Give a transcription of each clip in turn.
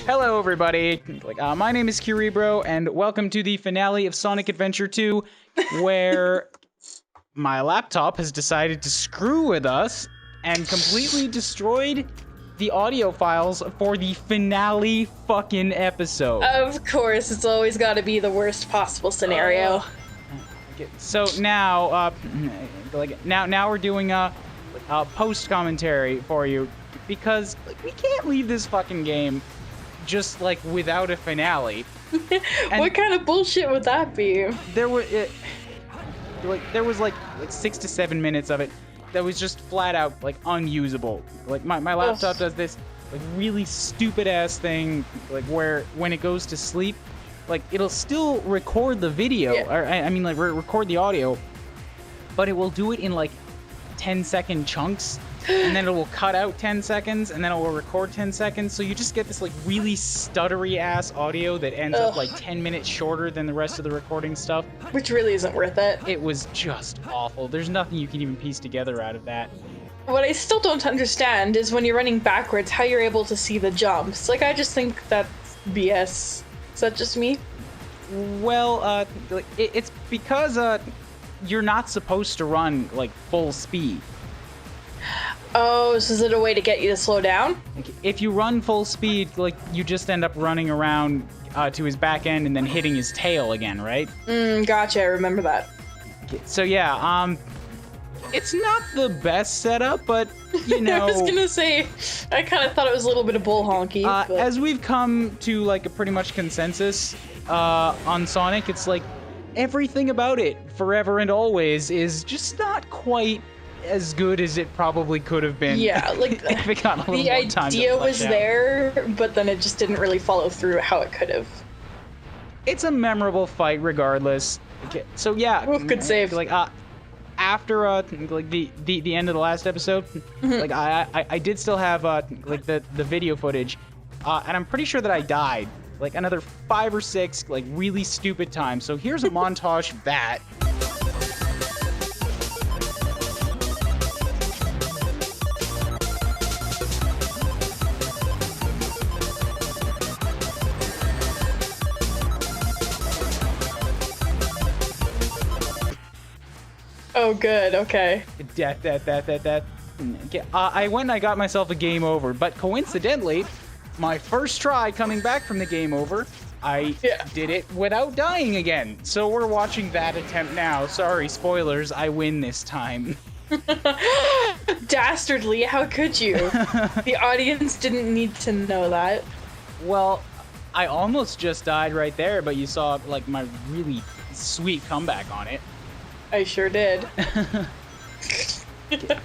Hello, everybody. My name is Kuuribro, and welcome to the finale of Sonic Adventure 2, where my laptop has decided to screw with us and completely destroyed the audio files for the finale fucking episode. Of course, it's always got to be the worst possible scenario. So now, now we're doing a post commentary for you because we can't leave this fucking game just without a finale. What kind of bullshit would that be? There was 6 to 7 minutes of it that was just flat out unusable. My laptop does this really stupid ass thing where when it goes to sleep, it'll still record the video, or I mean record the audio, but it will do it in 10-second chunks. And then it will cut out 10 seconds, and then it will record 10 seconds. So you just get this really stuttery ass audio that ends up 10 minutes shorter than the rest of the recording stuff. Which really isn't worth it. It was just awful. There's nothing you can even piece together out of that. What I still don't understand is when you're running backwards, how you're able to see the jumps. I just think that's BS. Is that just me? Well, it's because you're not supposed to run full speed. Oh, so is it a way to get you to slow down? If you run full speed, you just end up running around to his back end and then hitting his tail again, right? Gotcha, I remember that. So yeah, it's not the best setup, but you know. I was gonna say, I kind of thought it was a little bit of bull honky. As we've come to a pretty much consensus on Sonic, it's everything about it, forever and always, is just not quite as good as it probably could have been. Yeah, if it got a little more time. The idea was there, but then it just didn't really follow through how it could have. It's a memorable fight, regardless. Okay, so yeah, good save. After the end of the last episode, I did still have the video footage, and I'm pretty sure that I died another 5 or 6 really stupid times. So here's a montage of that. Oh, good. Okay. That. I went and I got myself a game over, but coincidentally, my first try coming back from the game over, I did it without dying again. So we're watching that attempt now. Sorry, spoilers. I win this time. Dastardly, how could you? The audience didn't need to know that. Well, I almost just died right there, but you saw my really sweet comeback on it. I sure did.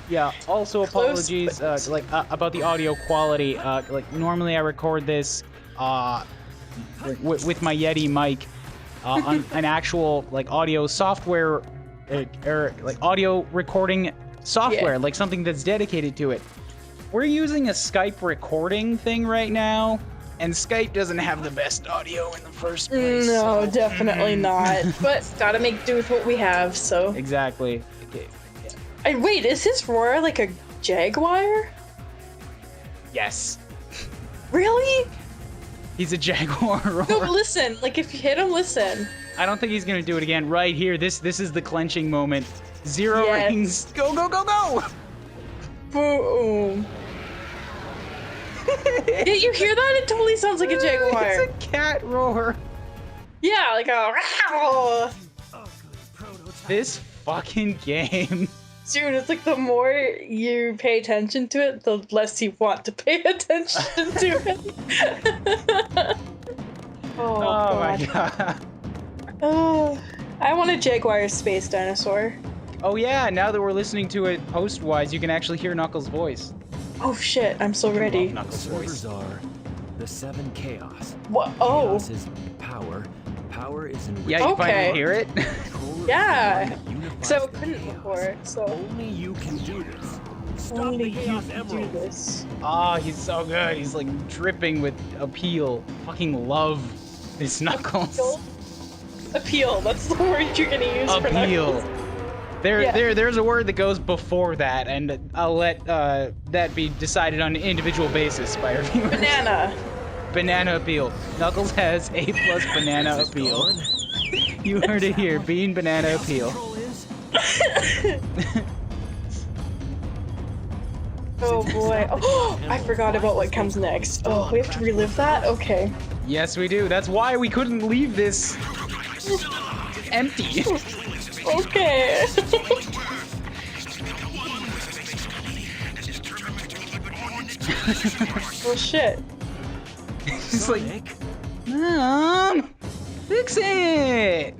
Yeah, also apologies about the audio quality. Normally I record this with my Yeti mic on an actual audio software or audio recording software, something that's dedicated to it. We're using a Skype recording thing right now, and Skype doesn't have the best audio in the first place. No, definitely not. But gotta make do with what we have, so. Exactly. Okay. Yeah. Wait, is his roar like a jaguar? Yes. Really? He's a jaguar roar. No, listen. If you hit him, listen. I don't think he's gonna do it again. Right here. This is the clenching moment. 0 rings. Go, go, go, go! Boom. Did you hear that? It totally sounds like a jaguar. It's a cat roar. Yeah, a This fucking game. Dude, it's the more you pay attention to it, the less you want to pay attention to it. Oh my god. Oh, I want a jaguar space dinosaur. Oh yeah, now that we're listening to it post-wise, you can actually hear Knuckles' voice. Oh shit, I'm so ready. Knuckles' voice. Servers are the 7 chaos. What? Oh. Chaos is power. Power is in. Yeah, you finally hear it? Yeah. So I couldn't before, so. Only you can do this. Stop Only the you chaos can do emerald. this. Oh, he's so good. He's dripping with appeal. Fucking love this Knuckles. Appeal. That's the word you're gonna use for Appeal. Knuckles. There's a word that goes before that, and I'll let that be decided on an individual basis by our viewers. Banana. banana appeal. Knuckles has A+ banana Is it appeal. gone? You heard it here. Bean banana appeal. Control is? Oh boy. Oh, I forgot about what comes next. Oh, we have to relive that? Okay. Yes, we do. That's why we couldn't leave this empty. Okay. Well, shit. It's like, Sonic? Mom, fix it.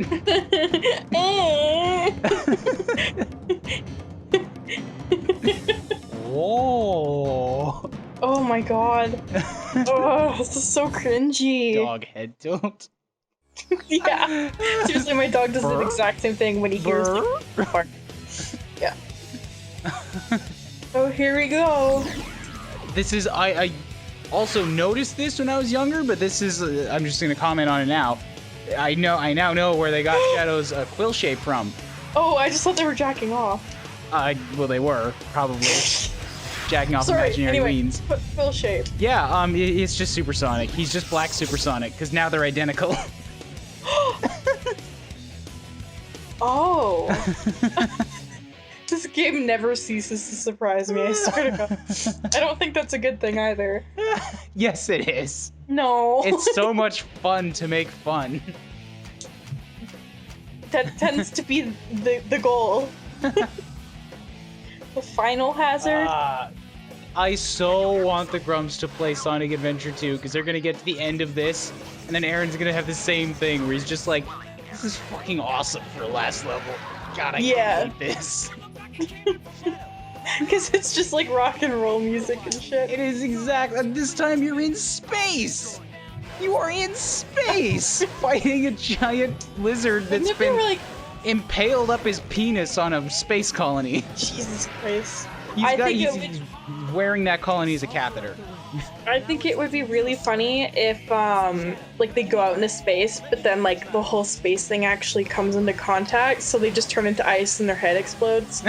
Whoa. Oh my god. Oh, this is so cringy. Dog head tilt. Yeah. Seriously, my dog does the exact same thing when he hears the bark. Yeah. Oh, here we go. This is I also noticed this when I was younger, but this is I'm just gonna comment on it now. I now know where they got Shadow's quill shape from. Oh, I just thought they were jacking off. Well, they were probably jacking off Sorry, imaginary anyway, weens. quill shape. Yeah, it's just Supersonic. He's just Black Supersonic because now they're identical. Oh. This game never ceases to surprise me, I swear to God. I don't think that's a good thing either. Yes, it is. No. It's so much fun to make fun. That tends to be the goal. The final hazard. I so want the Grumps to play Sonic Adventure 2 because they're gonna get to the end of this, and then Aaron's gonna have the same thing where he's just like, "This is fucking awesome for last level. God, I hate this." Because it's just like rock and roll music and shit. It is exactly. And this time you're in space. You are in space fighting a giant lizard that's Wouldn't it be been like, impaled up his penis on a space colony. Jesus Christ. He's wearing that colony as a catheter. I think it would be really funny if, like, they go out into space, but then, like, the whole space thing actually comes into contact, so they just turn into ice and their head explodes.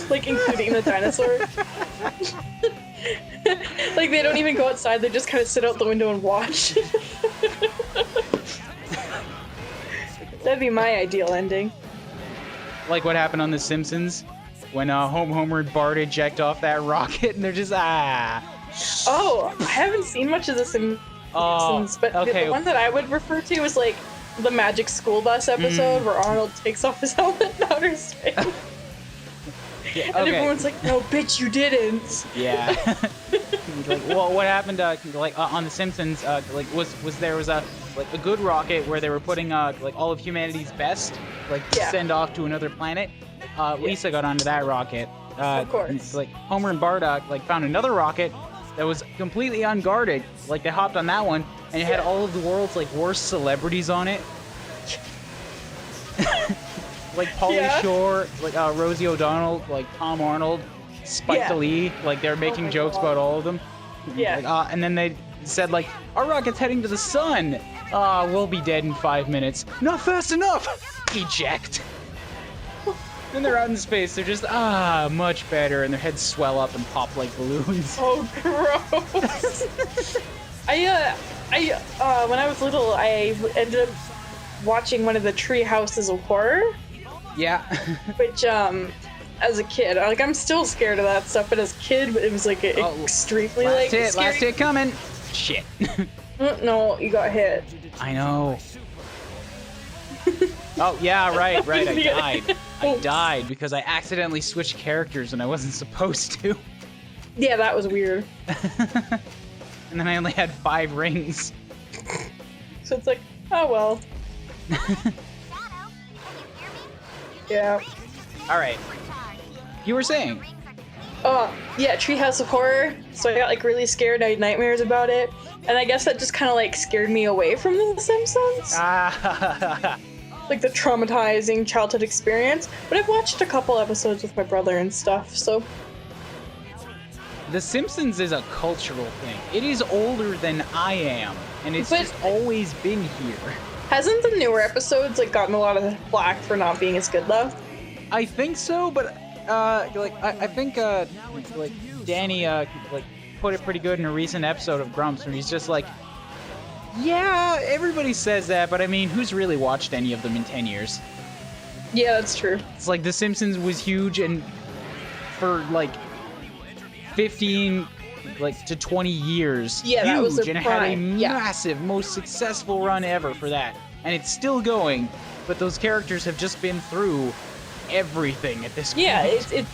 Like, including the dinosaur. Like, they don't even go outside, they just kind of sit out the window and watch. That'd be my ideal ending. Like what happened on The Simpsons when Homer and Bart eject off that rocket and they're just Oh, I haven't seen much of the Simpsons, but okay. the one that I would refer to is like the Magic School Bus episode where Arnold takes off his helmet in outer space. Yeah, And okay. everyone's like, "No, bitch, you didn't." Yeah. Like, well, what happened on The Simpsons? There was a good rocket where they were putting like all of humanity's best to send off to another planet. Lisa got onto that rocket. Of course. Like Homer and Bart found another rocket that was completely unguarded. Like they hopped on that one and it had all of the world's worst celebrities on it. Like Pauly Shore, Rosie O'Donnell, Tom Arnold, Spike Lee, they're making jokes about all of them. Yeah. And then they said our rocket's heading to the sun. We'll be dead in 5 minutes. Not fast enough. Eject. Then they're out in space. They're just much better, and their heads swell up and pop like balloons. Oh, gross. I when I was little, I ended up watching one of the Tree Houses of Horror. Yeah. Which, as a kid, I'm still scared of that stuff, but as a kid, it was extremely scary. Last hit coming. Shit. No, you got hit. I know. Oh yeah, right. I died because I accidentally switched characters and I wasn't supposed to. Yeah, that was weird. And then I only had 5 rings. So it's like, oh well. Yeah. All right. You were saying? Yeah, Treehouse of Horror. So I got really scared. I had nightmares about it, and I guess that just kind of scared me away from The Simpsons. Like the traumatizing childhood experience. But I've watched a couple episodes with my brother and stuff. So. The Simpsons is a cultural thing. It is older than I am, and it's just always been here. Hasn't the newer episodes gotten a lot of flack for not being as good though? I think so, but I think Danny put it pretty good in a recent episode of Grumps where he's just like, yeah, everybody says that, but I mean, who's really watched any of them in 10 years? Yeah, that's true. It's like The Simpsons was huge and for like 15 to 20 years. Yeah, huge, that was and it prime. had a Yeah. massive, most successful run ever for that. And it's still going, but those characters have just been through everything at this point. Yeah, it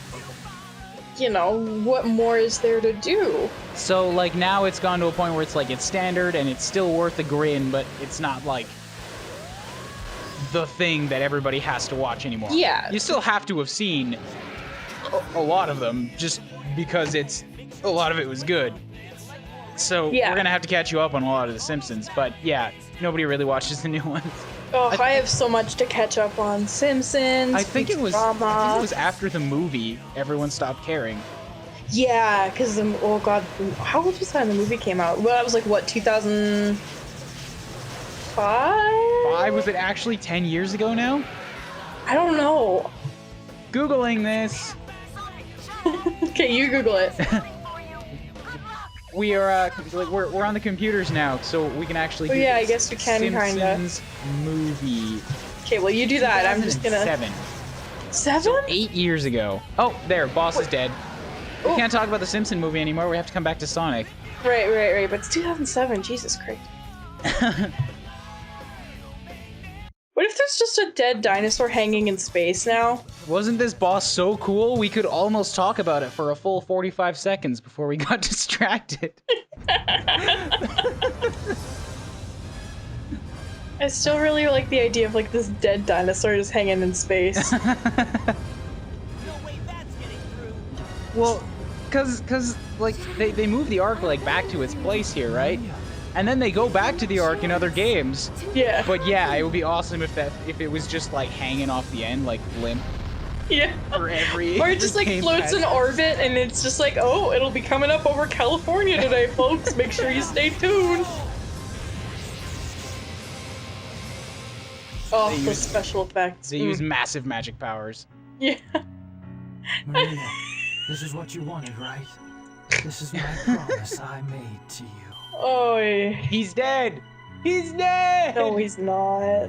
you know, what more is there to do? So, like, now it's gone to a point where it's like, it's standard and it's still worth a grin, but it's not like the thing that everybody has to watch anymore. Yeah. You still have to have seen a lot of them just because a lot of it was good. So, Yeah. we're gonna have to catch you up on a lot of The Simpsons, but yeah, nobody really watches the new ones. Oh, I have so much to catch up on. Simpsons, I think it was after the movie, everyone stopped caring. Yeah, because, oh god, how old was I when the movie came out? Well, that was like, what, 2005? Was it actually 10 years ago now? I don't know. Googling this. Okay, you Google it. We are we're on the computers now, so we can actually. Oh, do yeah, this. I guess we can, Simpsons movie. Okay, well, you do that. I'm just gonna... 7. 7? 8 years ago. Oh, there, boss is dead. We Oh. can't talk about the Simpson movie anymore. We have to come back to Sonic. Right. But it's 2007. Jesus Christ. What if there's just a dead dinosaur hanging in space now? Wasn't this boss so cool? We could almost talk about it for a full 45 seconds before we got distracted. I still really like the idea of like this dead dinosaur just hanging in space. Well, cause like they move the Ark like back to its place here, right? And then they go back to the Ark in other games. Yeah. But yeah, it would be awesome if it was just like hanging off the end, like limp Yeah. for every. Or it just like game floats in pass. orbit and it's just like, oh, it'll be coming up over California today, folks. Make sure you stay tuned. Oh, They the use- special effects. They use massive magic powers. Yeah. Maria, this is what you wanted, right? This is my promise I made to you. Oh, He's dead. He's dead. no, he's not.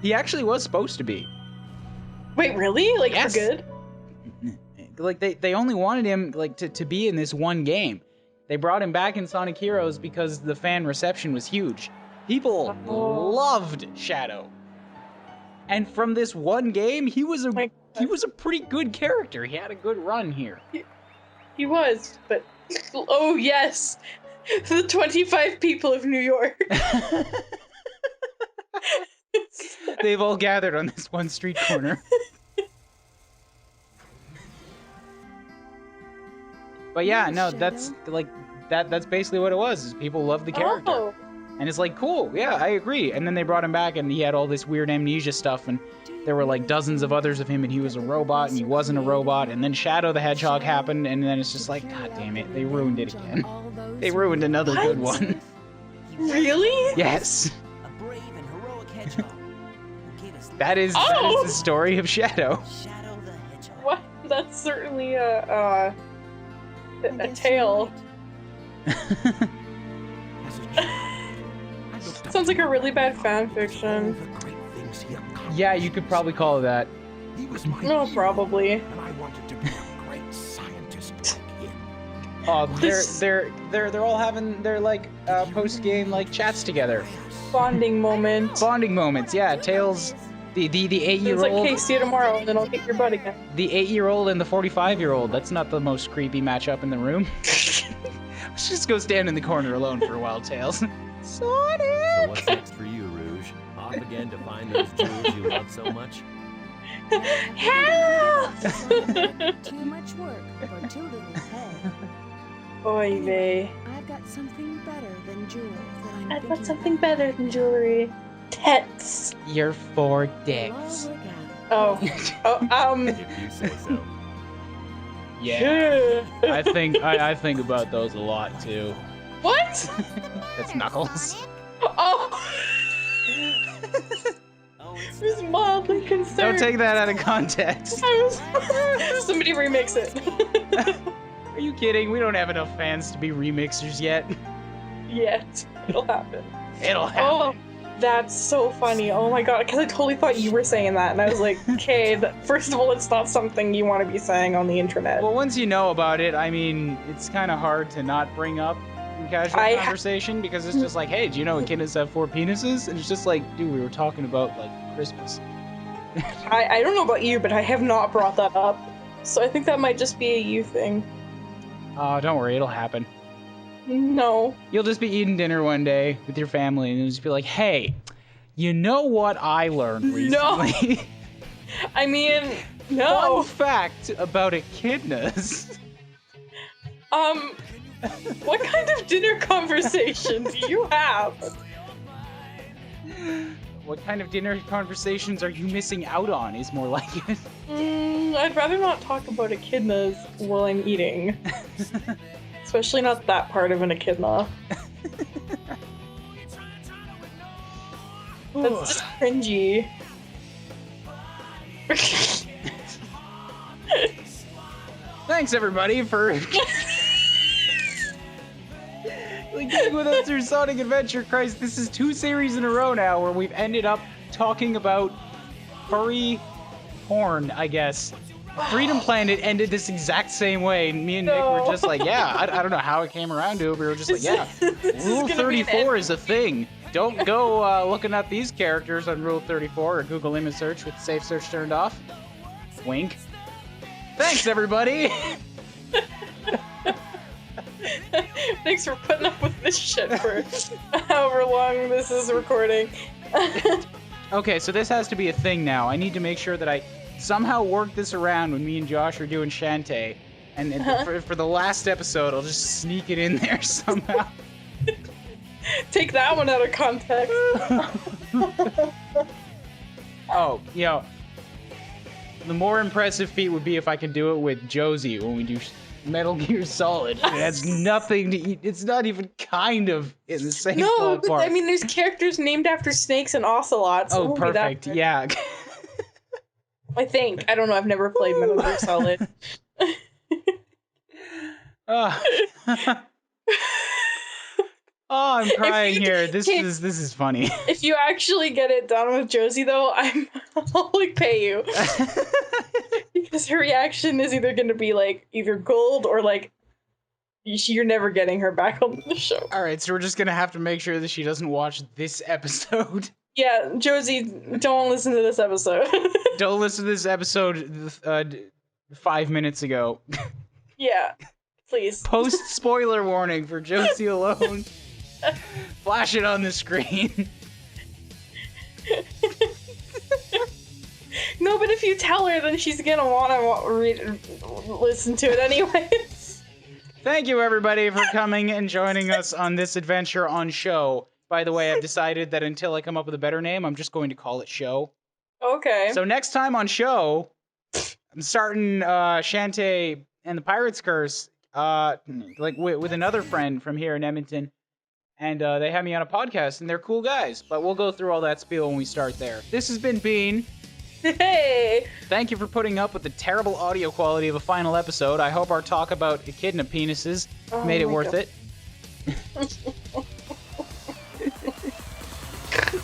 He actually was supposed to be. Wait, really? Like, Yes. for good? Like they only wanted him like to be in this one game. They brought him back in Sonic Heroes because the fan reception was huge. People Oh. loved Shadow. And from this one game, he was a pretty good character. He had a good run here. He was, but... Oh, yes! The 25 people of New York. They've all gathered on this one street corner. But yeah, no, that's like that's basically what it was. Is people love the character. Oh. And it's like, cool, yeah, I agree. And then they brought him back and he had all this weird amnesia stuff and there were like dozens of others of him and he was a robot and he wasn't a robot. And then Shadow the Hedgehog happened and then it's just like, god damn it, they ruined it again. They ruined another good What? one. Really? Yes, A brave and heroic hedgehog who gave us that is Oh! the story of Shadow. Shadow the Hedgehog. What? That's certainly a tale. Sounds like a really bad fan fiction. Yeah, you could probably call it that. He was my No, hero, probably. and I wanted to be a great scientist like him. Oh, they're all having their like post game like chats together, Bonding moment. bonding moments. Yeah, Tails, the It's 8-year-old, like, hey, see you tomorrow, and then I'll get your butt again. the 8-year-old and the 45-year-old. That's not the most creepy matchup in the room. Let's just go stand in the corner alone for a while, Tails. So Sonic. what's next for you, Rouge? Off again to find those jewels you love so much? Help! Too much work for too little pay. Oy vey. I've got something better than jewels that I'm I've got thinking something of. better than jewelry. Tets. You're 4 It'll all dicks. work out. Oh. If you say so. Yeah, I think about those a lot too. What? That's Knuckles. Oh. I was mildly concerned. Don't take that out of context. I was... Somebody remix it. Are you kidding? We don't have enough fans to be remixers yet. Yet. It'll happen. It'll happen. Oh, that's so funny. Oh my god, because I totally thought you were saying that, and I was like, okay, first of all, it's not something you want to be saying on the internet. Well, once you know about it, I mean, it's kind of hard to not bring up in casual conversation because it's just like, hey, do you know echidnas have 4 penises? And it's just like, dude, we were talking about, like, Christmas. I don't know about you, but I have not brought that up. So I think that might just be a you thing. Oh, don't worry, it'll happen. No. You'll just be eating dinner one day with your family and you'll just be like, hey, you know what I learned recently? No. I mean, no. Fun fact about echidnas. What kind of dinner conversation do you have? What kind of dinner conversations are you missing out on is more like it. I'd rather not talk about echidnas while I'm eating. Especially not that part of an echidna. That's just cringy. Thanks everybody for getting with us through Sonic Adventure. Christ, this is 2 series in a row now where we've ended up talking about furry porn, I guess. Freedom Planet ended this exact same way. Me and Nick were just like, yeah, I don't know how it came around to it. We were just like, yeah, Rule 34 is a thing. Don't go looking at these characters on Rule 34 or Google image search with safe search turned off. Wink. Thanks, everybody. Thanks for putting up with this shit for however long this is recording. Okay, so this has to be a thing now. I need to make sure that I somehow work this around when me and Josh are doing Shantae. And for the last episode, I'll just sneak it in there somehow. Take that one out of context. Oh, you know, the more impressive feat would be if I could do it with Josie when we do Metal Gear Solid. It has nothing to eat. It's not even kind of in the same No, ballpark. but I mean, there's characters named after snakes and ocelots. Oh, perfect. Yeah. I think. I don't know. I've never played Metal Gear Solid. Oh, I'm crying here. This is funny. If you actually get it done with Josie, though, I'll like pay you. Because her reaction is either going to be like either gold or like you're never getting her back on the show. All right, so we're just going to have to make sure that she doesn't watch this episode. Yeah, Josie, don't listen to this episode. Don't listen to this episode 5 minutes ago. Yeah, please. Post spoiler warning for Josie alone. Flash it on the screen. No, but if you tell her, then she's gonna want to listen to it anyways. Thank you, everybody, for coming and joining us on this adventure on Show. By the way, I've decided that until I come up with a better name, I'm just going to call it Show. Okay. So next time on Show, I'm starting Shantae and the Pirate's Curse, like with another friend from here in Edmonton. And they had me on a podcast, and they're cool guys. But we'll go through all that spiel when we start there. This has been Bean. Hey! Thank you for putting up with the terrible audio quality of a final episode. I hope our talk about echidna penises made it worth it.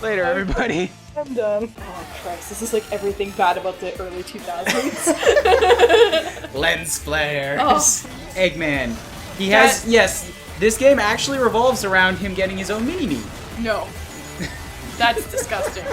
Later, everybody. I'm done. Oh, Christ. This is like everything bad about the early 2000s. Lens flares. Oh. Eggman. He has... Yes, this game actually revolves around him getting his own mini-me. No. That's disgusting.